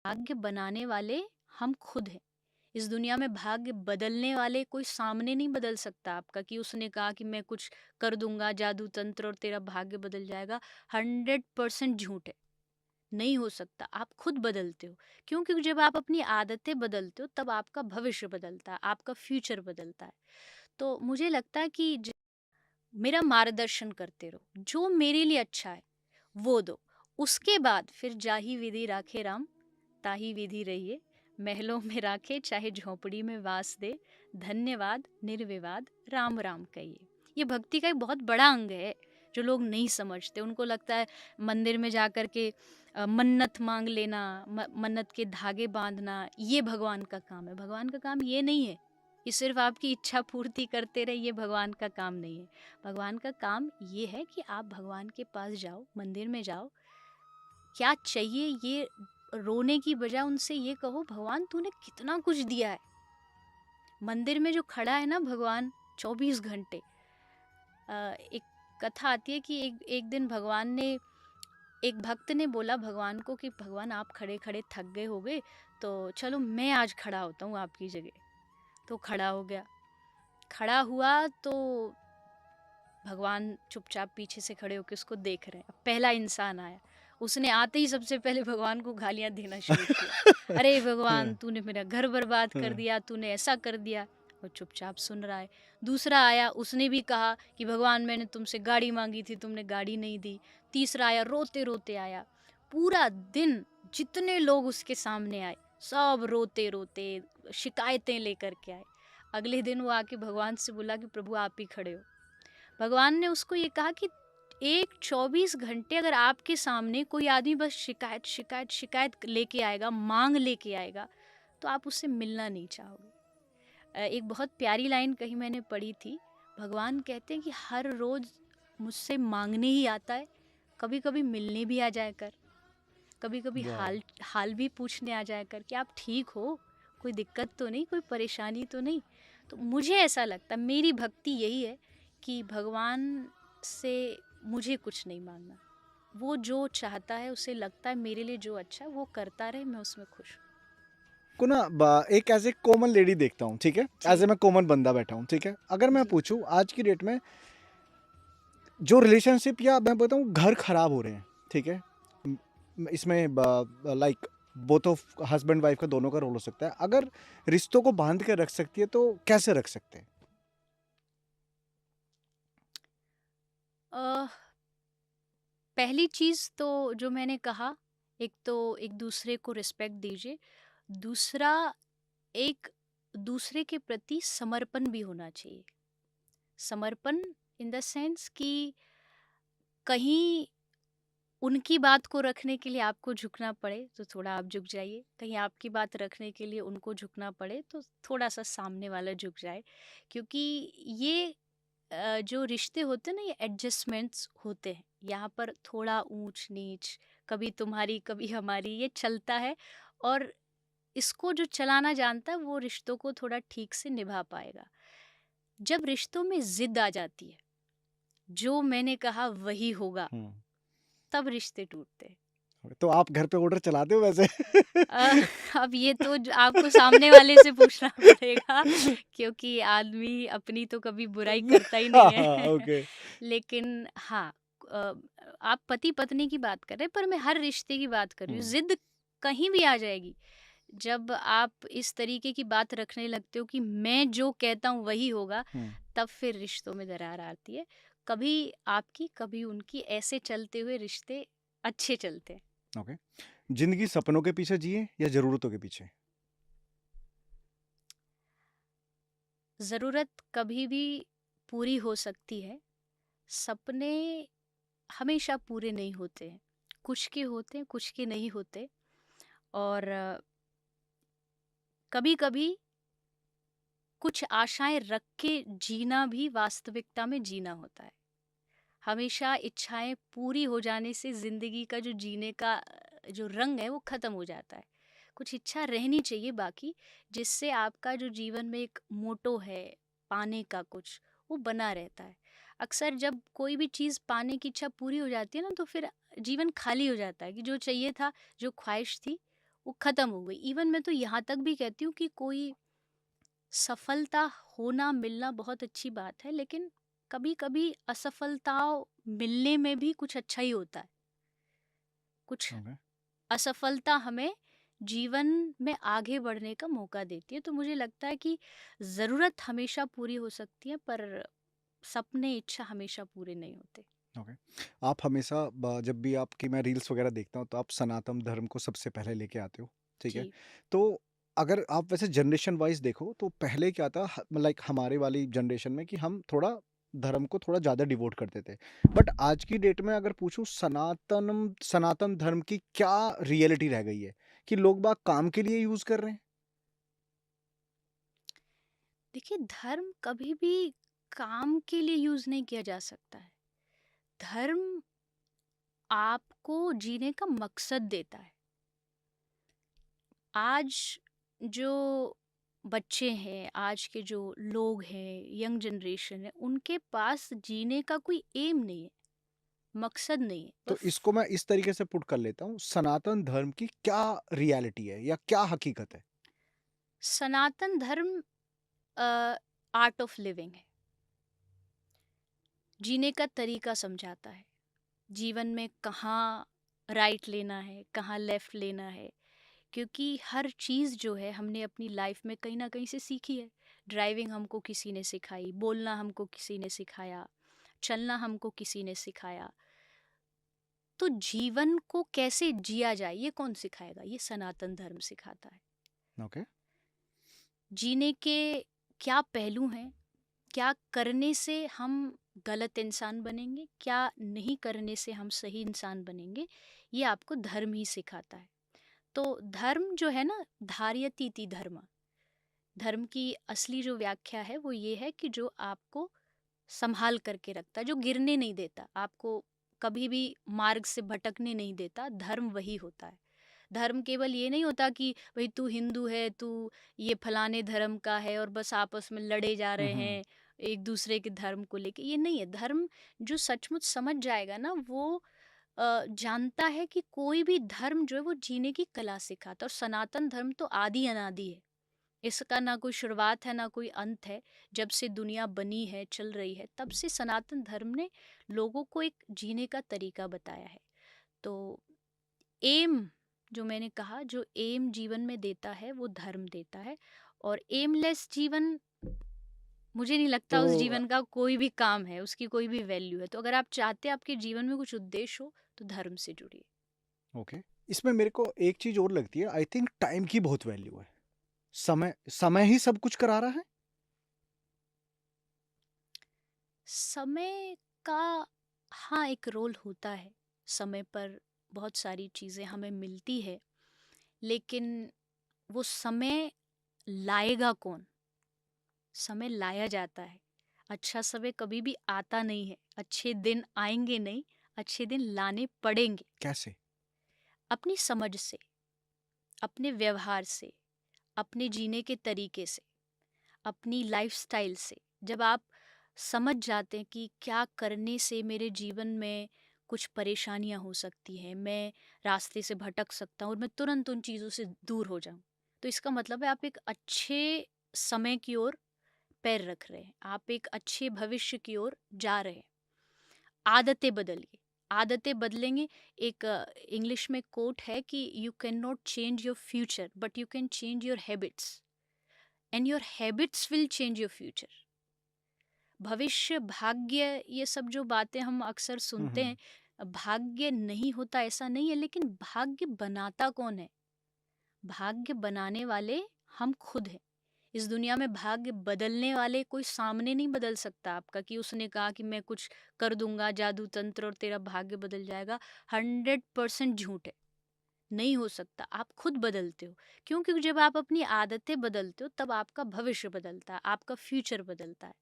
भाग्य बनाने वाले हम खुद हैं। इस दुनिया में भाग्य बदलने वाले कोई सामने नहीं बदल सकता आपका, कि उसने कहा कि मैं कुछ कर दूंगा जादू तंत्र और तेरा भाग्य बदल जाएगा। 100% झूठ है। नहीं हो सकता। आप खुद बदलते हो। क्यों? क्योंकि जब आप अपनी आदतें बदलते हो तब आपका भविष्य बदलता है, आपका फ्यूचर बदलता है। तो मुझे लगता है कि मेरा मार्गदर्शन करते रहो, जो मेरे लिए अच्छा है वो दो। उसके बाद फिर जाही विधि राखे राम, ताही विधि रहिए। महलों में राखे चाहे झोपड़ी में वास दे, धन्यवाद निर्विवाद राम राम कहिए। ये भक्ति का एक बहुत बड़ा अंग है जो लोग नहीं समझते। उनको लगता है मंदिर में जा कर के मन्नत मांग लेना, मन्नत के धागे बांधना ये भगवान का काम है। भगवान का काम ये नहीं है कि सिर्फ आपकी इच्छा पूर्ति करते रहे, ये भगवान का काम नहीं है। भगवान का काम ये है कि आप भगवान के पास जाओ, मंदिर में जाओ, क्या चाहिए ये रोने की बजाय उनसे ये कहो, भगवान तूने कितना कुछ दिया है। मंदिर में जो खड़ा है ना भगवान 24 घंटे। एक कथा आती है कि एक दिन भगवान ने, एक भक्त ने बोला भगवान को कि भगवान आप खड़े खड़े थक गए होगे, तो चलो मैं आज खड़ा होता हूँ आपकी जगह। तो खड़ा हो गया। खड़ा हुआ तो भगवान चुपचाप पीछे से खड़े होकर उसको देख रहे हैं। अब पहला इंसान आया, उसने आते ही सबसे पहले भगवान को गालियां देना शुरू किया। अरे भगवान हाँ, तूने मेरा घर बर्बाद कर हाँ, दिया, तूने ऐसा कर दिया। और चुपचाप सुन रहा है। दूसरा आया, उसने भी कहा कि भगवान मैंने तुमसे गाड़ी मांगी थी, तुमने गाड़ी नहीं दी। तीसरा आया, रोते रोते आया। पूरा दिन जितने लोग उसके सामने आए सब रोते रोते शिकायतें लेकर के आए। अगले दिन वो आके भगवान से बोला कि प्रभु आप ही खड़े हो। भगवान ने उसको ये कहा कि एक 24 घंटे अगर आपके सामने कोई आदमी बस शिकायत शिकायत शिकायत लेके आएगा, मांग लेके आएगा, तो आप उससे मिलना नहीं चाहोगे। एक बहुत प्यारी लाइन कहीं मैंने पढ़ी थी। भगवान कहते हैं कि हर रोज मुझसे मांगने ही आता है, कभी कभी मिलने भी आ जाया कर, कभी कभी वाह! हाल हाल भी पूछने आ जाया कर कि आप ठीक हो, कोई दिक्कत तो नहीं, कोई परेशानी तो नहीं। तो मुझे ऐसा लगता, मेरी भक्ति यही है कि भगवान से मुझे कुछ नहीं मांगना। वो जो चाहता है, उसे लगता है मेरे लिए जो अच्छा है वो करता रहे, मैं उसमें खुश हूँ। को ना एक एज ए कॉमन लेडी देखता हूँ, ठीक है, एज जी। ए मैं कॉमन बंदा बैठा हूँ, ठीक है। अगर मैं जी। पूछूं आज की डेट में जो रिलेशनशिप या मैं बताऊँ घर खराब हो रहे हैं, ठीक है, इसमें like both of husband wife का दोनों का रोल हो सकता है। अगर रिश्तों को बांध के रख सकती है तो कैसे रख सकते हैं? अ, पहली चीज तो जो मैंने कहा, एक तो एक दूसरे को रिस्पेक्ट दीजिए। दूसरा, एक दूसरे के प्रति समर्पण भी होना चाहिए। समर्पण इन द सेंस कि कहीं उनकी बात को रखने के लिए आपको झुकना पड़े तो थोड़ा आप झुक जाइए, कहीं आपकी बात रखने के लिए उनको झुकना पड़े तो थोड़ा सा सामने वाला झुक जाए। क्योंकि ये जो रिश्ते होते हैं ना, ये एडजस्टमेंट्स होते हैं। यहाँ पर थोड़ा ऊंच नीच, कभी तुम्हारी कभी हमारी, ये चलता है। और इसको जो चलाना जानता है वो रिश्तों को थोड़ा ठीक से निभा पाएगा। जब रिश्तों में जिद आ जाती है, जो मैंने कहा वही होगा, हम्म। तब रिश्ते टूटते हैं। तो आप घर पे ऑर्डर चलाते हो वैसे? अ, अब ये तो आपको सामने वाले से पूछना पड़ेगा, क्योंकि आदमी अपनी तो कभी बुराई करता ही हाँ नहीं हाँ, है। ओके। लेकिन हाँ, अ, आप पति पत्नी की बात कर रहे हैं, पर मैं हर रिश्ते की बात कर रही हूँ। हम्म। जिद कहीं भी आ जाएगी जब आप इस तरीके की बात रखने लगते हो कि मैं जो कहता हूँ वही होगा, हम्म। तब फिर रिश्तों में दरार आती है। कभी आपकी कभी उनकी, ऐसे चलते हुए रिश्ते अच्छे चलते हैं। ओके। जिंदगी सपनों के पीछे जिए या जरूरतों के पीछे? ज़रूरत कभी भी पूरी हो सकती है, सपने हमेशा पूरे नहीं होते हैं। कुछ के होते हैं, कुछ के नहीं होते। और कभी-कभी कुछ आशाएं रख के जीना भी वास्तविकता में जीना होता है। हमेशा इच्छाएं पूरी हो जाने से ज़िंदगी का जो जीने का जो रंग है वो ख़त्म हो जाता है। कुछ इच्छा रहनी चाहिए बाकी, जिससे आपका जो जीवन में एक मोटो है पाने का कुछ, वो बना रहता है। अक्सर जब कोई भी चीज़ पाने की इच्छा पूरी हो जाती है ना, तो फिर जीवन खाली हो जाता है कि जो चाहिए था, जो ख्वाहिश थी, वो ख़त्म हो गई। इवन मैं तो यहाँ तक भी कहती हूँ कि कोई सफलता होना, मिलना बहुत अच्छी बात है, लेकिन कभी-कभी असफलताओं मिलने में भी कुछ अच्छा ही होता है। कुछ ओके। असफलता हमें जीवन में आगे बढ़ने का मौका देती है। तो मुझे लगता है कि ज़रूरत हमेशा पूरी हो सकती है, पर सपने, इच्छा हमेशा पूरे नहीं होते। ओके। आप हमेशा जब भी आपकी मैं रील्स वगैरह देखता हूँ तो आप सनातन धर्म को सबसे पहले लेके आते हो, ठीक है? जी, तो अगर आप वैसे जनरेशन वाइज देखो तो पहले क्या था, लाइक हमारे वाली जनरेशन में कि हम थोड़ा धर्म को थोड़ा ज़्यादा डिवोट करते थे, बट आज की डेट में अगर पूछूं सनातन सनातन धर्म की क्या रियलिटी रह गई है कि लोग बाग काम के लिए यूज कर रहे हैं? देखिए धर्म कभी भी काम के लिए यूज़ नहीं किया जा सकता है। धर्म आपको जीने का मकसद देता है। आज जो बच्चे हैं, आज के जो लोग हैं, यंग जनरेशन है, उनके पास जीने का कोई एम नहीं है, मकसद नहीं है। तो बस इसको मैं इस तरीके से पुट कर लेता हूँ, सनातन धर्म की क्या रियलिटी है या क्या हकीकत है? सनातन धर्म आर्ट ऑफ लिविंग है, जीने का तरीका समझाता है, जीवन में कहाँ राइट लेना है, कहाँ लेफ्ट लेना है। क्योंकि हर चीज़ जो है हमने अपनी लाइफ में कहीं ना कहीं से सीखी है। ड्राइविंग हमको किसी ने सिखाई, बोलना हमको किसी ने सिखाया, चलना हमको किसी ने सिखाया। तो जीवन को कैसे जिया जाए ये कौन सिखाएगा? ये सनातन धर्म सिखाता है। ओके। जीने के क्या पहलू हैं, क्या करने से हम गलत इंसान बनेंगे, क्या नहीं करने से हम सही इंसान बनेंगे, ये आपको धर्म ही सिखाता है। तो धर्म जो है ना, धार्यतीति धर्म, धर्म की असली जो व्याख्या है वो ये है कि जो आपको संभाल करके रखता है, जो गिरने नहीं देता, आपको कभी भी मार्ग से भटकने नहीं देता, धर्म वही होता है। धर्म केवल ये नहीं होता कि भाई तू हिंदू है, तू ये फलाने धर्म का है और बस आपस में लड़े जा रहे हम्म। हैं एक दूसरे के धर्म को लेके। ये नहीं है। धर्म जो सचमुच समझ जाएगा ना, वो जानता है कि कोई भी धर्म जो है वो जीने की कला सिखाता है, और सनातन धर्म तो आदि अनादि है। इसका ना कोई शुरुआत है ना कोई अंत है। जब से दुनिया बनी है, चल रही है, तब से सनातन धर्म ने लोगों को एक जीने का तरीका बताया है। तो एम, जो मैंने कहा, जो एम जीवन में देता है वो धर्म देता है। और एमलेस जीवन, मुझे नहीं लगता तो उस जीवन का कोई भी काम है, उसकी कोई भी वैल्यू है। तो अगर आप चाहते हैं आपके जीवन में कुछ उद्देश्य हो, तो धर्म से जुड़िए। ओके, इसमें मेरे को एक चीज और लगती है, आई थिंक टाइम की बहुत वैल्यू है। समय समय ही सब कुछ करा रहा है। समय का हाँ एक रोल होता है। समय पर बहुत सारी चीज़ें हमें मिलती है, लेकिन वो समय लाएगा कौन? समय लाया जाता है। अच्छा समय कभी भी आता नहीं है, अच्छे दिन आएंगे नहीं, अच्छे दिन लाने पड़ेंगे। कैसे? अपनी समझ से, अपने व्यवहार से, अपने जीने के तरीके से, अपनी लाइफस्टाइल से। जब आप समझ जाते हैं कि क्या करने से मेरे जीवन में कुछ परेशानियां हो सकती हैं, मैं रास्ते से भटक सकता हूँ और मैं तुरंत उन चीज़ों से दूर हो जाऊं, तो इसका मतलब है आप एक अच्छे समय की ओर पैर रख रहे हैं, आप एक अच्छे भविष्य की ओर जा रहे हैं। आदतें बदलिए, आदतें बदलेंगे। एक इंग्लिश में कोट है कि you can not change your future but you can change your habits, and your habits will change your future. भविष्य, भाग्य, ये सब जो बातें हम अक्सर सुनते हम्म। हैं, भाग्य नहीं होता ऐसा नहीं है, लेकिन भाग्य बनाता कौन है? भाग्य बनाने वाले हम खुद हैं। इस दुनिया में भाग्य बदलने वाले कोई सामने नहीं बदल सकता आपका, कि उसने कहा कि मैं कुछ कर दूंगा जादू तंत्र और तेरा भाग्य बदल जाएगा। 100% झूठ है। नहीं हो सकता। आप खुद बदलते हो। क्यों? क्योंकि जब आप अपनी आदतें बदलते हो तब आपका भविष्य बदलता है, आपका फ्यूचर बदलता है।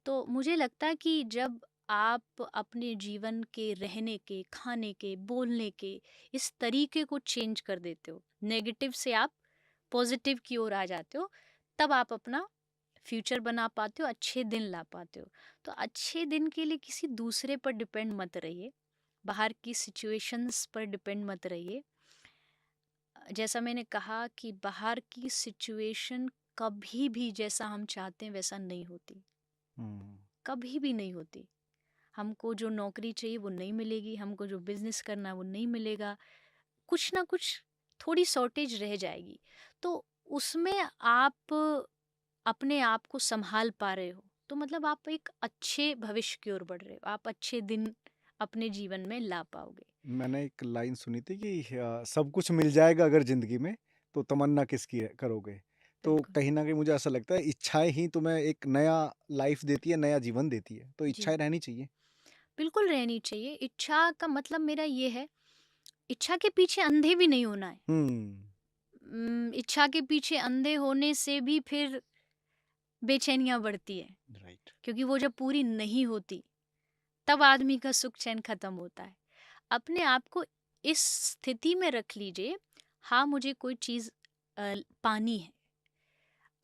तो मुझे लगता है कि जब आप अपने जीवन के रहने के, खाने के, बोलने के इस तरीके को चेंज कर देते हो, नेगेटिव से आप पॉजिटिव की ओर आ जाते हो, तब आप अपना फ्यूचर बना पाते हो, अच्छे दिन ला पाते हो। तो अच्छे दिन के लिए किसी दूसरे पर डिपेंड मत रहिए, बाहर की सिचुएशंस पर डिपेंड मत रहिए। जैसा मैंने कहा कि बाहर की सिचुएशन कभी भी जैसा हम चाहते हैं वैसा नहीं होती, हम्म, कभी भी नहीं होती। हमको जो नौकरी चाहिए वो नहीं मिलेगी, हमको जो बिज़नेस करना है वो नहीं मिलेगा, कुछ ना कुछ थोड़ी शॉर्टेज रह जाएगी। तो उसमें आप अपने आप को सँभाल पा रहे हो, तो मतलब आप एक अच्छे भविष्य की ओर बढ़ रहे हो, आप अच्छे दिन अपने जीवन में ला पाओगे। मैंने एक लाइन सुनी थी कि सब कुछ मिल जाएगा अगर जिंदगी में तो तमन्ना किसकी करोगे। तो बिल्कुल, कहीं ना कहीं मुझे ऐसा लगता है इच्छाएं ही तुम्हें एक नया लाइफ देती है, नया जीवन देती है, तो जी, इच्छाएं रहनी चाहिए। बिल्कुल रहनी चाहिए। इच्छा का मतलब मेरा ये है, इच्छा के पीछे अंधे भी नहीं होना है। हम्म। इच्छा के पीछे अंधे होने से भी फिर बेचैनियाँ बढ़ती है, राइट। क्योंकि वो जब पूरी नहीं होती, तब आदमी का सुख चैन खत्म होता है। अपने आप को इस स्थिति में रख लीजिए, हाँ, मुझे कोई चीज़ पानी है।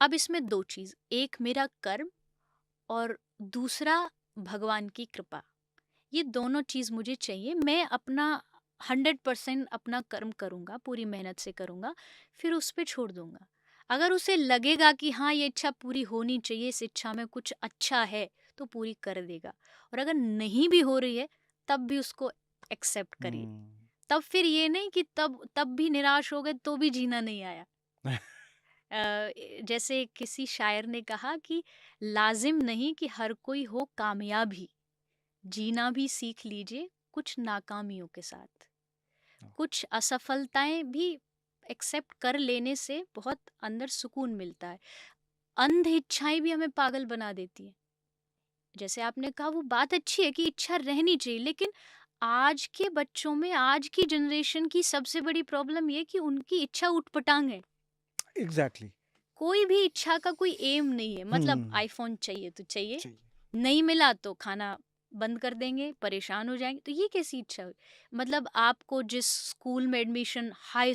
अब इसमें 2 चीज़, एक मेरा कर्म और दूसरा भगवान की कृपा। ये दोनों चीज़ मुझे चाहिए। मैं अपना 100% अपना कर्म करूँगा, पूरी मेहनत से करूँगा, फिर उस पे छोड़ दूँगा। अगर उसे लगेगा कि हाँ, ये इच्छा पूरी होनी चाहिए, इस इच्छा में कुछ अच्छा है, तो पूरी कर देगा। और अगर नहीं भी हो रही है, तब भी उसको एक्सेप्ट करिए। हम्म। तब फिर ये नहीं कि तब तब भी निराश हो गए, तो भी जीना नहीं आया। जैसे किसी शायर ने कहा कि लाज़िम नहीं कि हर कोई हो कामयाब ही, जीना भी सीख लीजिए कुछ नाकामियों के साथ। कुछ असफलताएँ भी एक्सेप्ट कर लेने से बहुत अंदर सुकून मिलता है। अंध इच्छाएँ भी हमें पागल बना देती हैं। जैसे आपने कहा वो बात अच्छी है कि इच्छा रहनी चाहिए, लेकिन आज के बच्चों में, आज की जनरेशन की सबसे बड़ी प्रॉब्लम ये है कि उनकी इच्छा ऊट-पटांग है। एग्जैक्टली। कोई भी इच्छा का कोई एम नहीं है, मतलब हम्म। आईफ़ोन चाहिए तो चाहिए, चाहिए। नहीं मिला तो खाना बंद कर देंगे, परेशान हो जाएँगे, तो ये कैसी इच्छा हुई? मतलब आपको जिस स्कूल में एडमिशन हाई